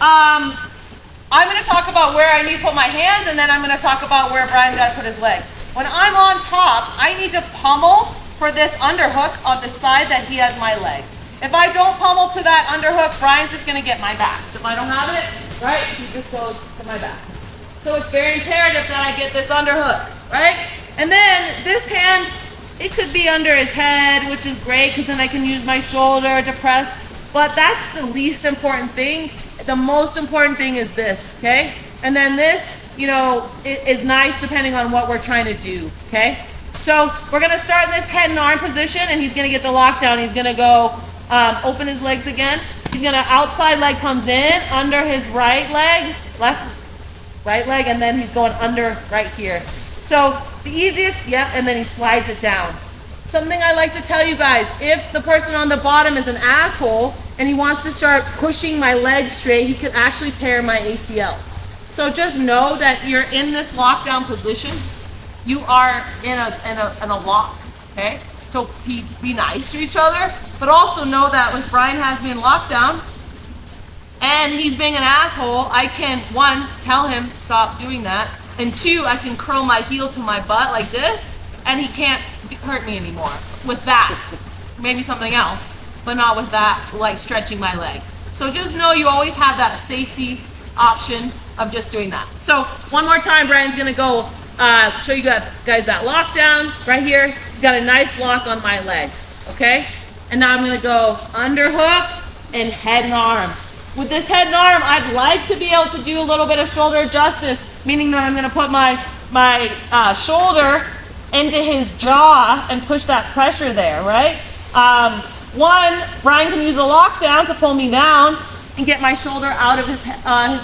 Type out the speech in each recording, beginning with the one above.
I'm going to talk about where I need to put my hands, and then I'm going to talk about where Brian's got to put his legs. When I'm on top, I need to pummel for this underhook on the side that he has my leg. If I don't pummel to that underhook, Brian's just going to get my back. So if I don't have it, right, he just goes to my back. So it's very imperative that I get this underhook, right? And then this hand, it could be under his head, which is great because then I can use my shoulder to press. But that's the least important thing. The most important thing is this, okay? And then this, you know, it is nice depending on what we're trying to do, okay? So we're gonna start in this head and arm position, and he's gonna get the lockdown. He's gonna go open his legs again. He's gonna, outside leg comes in, under his right leg, right leg, and then he's going under right here. So the easiest, yep, and then he slides it down. Something I like to tell you guys, if the person on the bottom is an asshole and he wants to start pushing my legs straight, he could actually tear my ACL. So just know that you're in this lockdown position. You are in a lock, okay? So be nice to each other, but also know that with Brian has me in lockdown and he's being an asshole, I can, one, tell him stop doing that, and two, I can curl my heel to my butt like this, and he can't hurt me anymore with that. Maybe something else, but not with that, like stretching my leg. So just know you always have that safety option of just doing that. So one more time, Brian's gonna go show you guys that lockdown right here. He's got a nice lock on my leg, okay? And now I'm gonna go underhook and head and arm. With this head and arm, I'd like to be able to do a little bit of shoulder justice, meaning that I'm gonna put my shoulder into his jaw and push that pressure there, right? One, Brian can use the lockdown to pull me down and get my shoulder out of his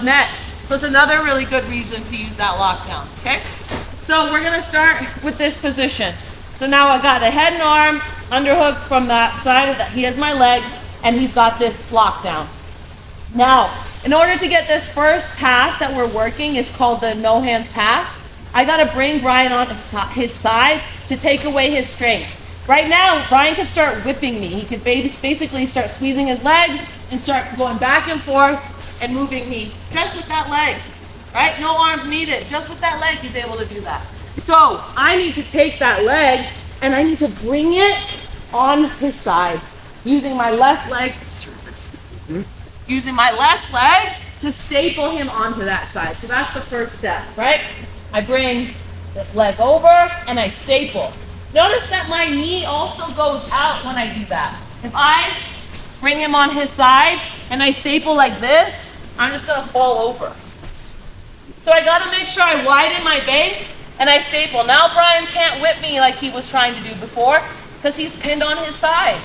neck. So it's another really good reason to use that lockdown, okay? So we're gonna start with this position. So now I got the head and arm, underhook from that side of that. He has my leg, and he's got this lockdown. Now, in order to get this first pass that we're working is called the no hands pass. I gotta bring Brian on his side to take away his strength. Right now, Brian could start whipping me. He could basically start squeezing his legs and start going back and forth and moving me just with that leg, right? No arms needed, just with that leg, he's able to do that. So I need to take that leg and I need to bring it on his side using my left leg. Using my left leg to staple him onto that side. So that's the first step, right? I bring this leg over and I staple. Notice that my knee also goes out when I do that. If I bring him on his side and I staple like this, I'm just gonna fall over. So I gotta make sure I widen my base and I staple. Now Brian can't whip me like he was trying to do before because he's pinned on his side.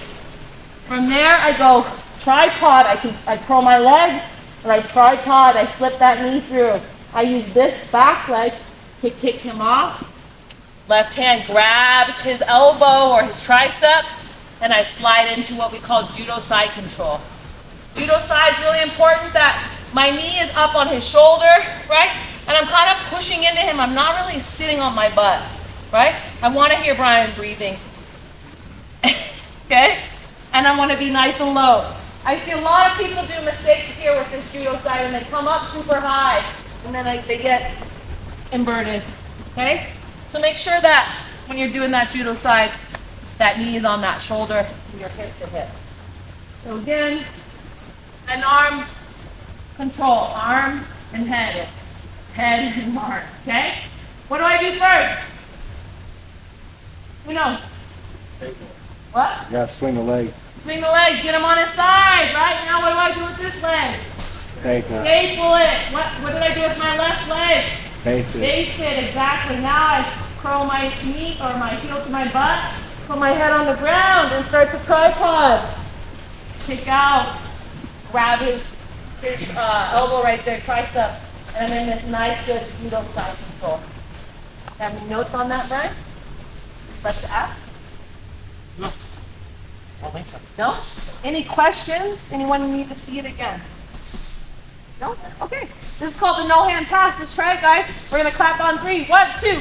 From there I go tripod. I curl my leg and I tripod. I slip that knee through. I use this back leg to kick him off. Left hand grabs his elbow or his tricep, and I slide into what we call judo side control. Judo side is really important that my knee is up on his shoulder, right? And I'm kind of pushing into him. I'm not really sitting on my butt, right? I want to hear Brian breathing. Okay? And I want to be nice and low. I see a lot of people do mistakes here with this judo side, and they come up super high, and then they get inverted, okay? So make sure that when you're doing that judo side, that knee is on that shoulder and your hip to hip. So again, an arm control, arm and head and arm, okay? What do I do first? Who knows? What? You gotta swing the leg. Swing the leg, get him on his side, right? Now what do I do with this leg? Staple it. What did I do with my left leg? Base it, exactly. Now I curl my knee or my heel to my butt, put my head on the ground and start to tripod. Kick out, grab his elbow right there, tricep, and I'm in this nice good judo side control. Have any notes on that, Brian? Let's ask. No. I don't think so. No? Any questions? Anyone need to see it again? No? Okay. This is called the no hand pass. Let's try it, guys. We're going to clap on 3. 1, 2,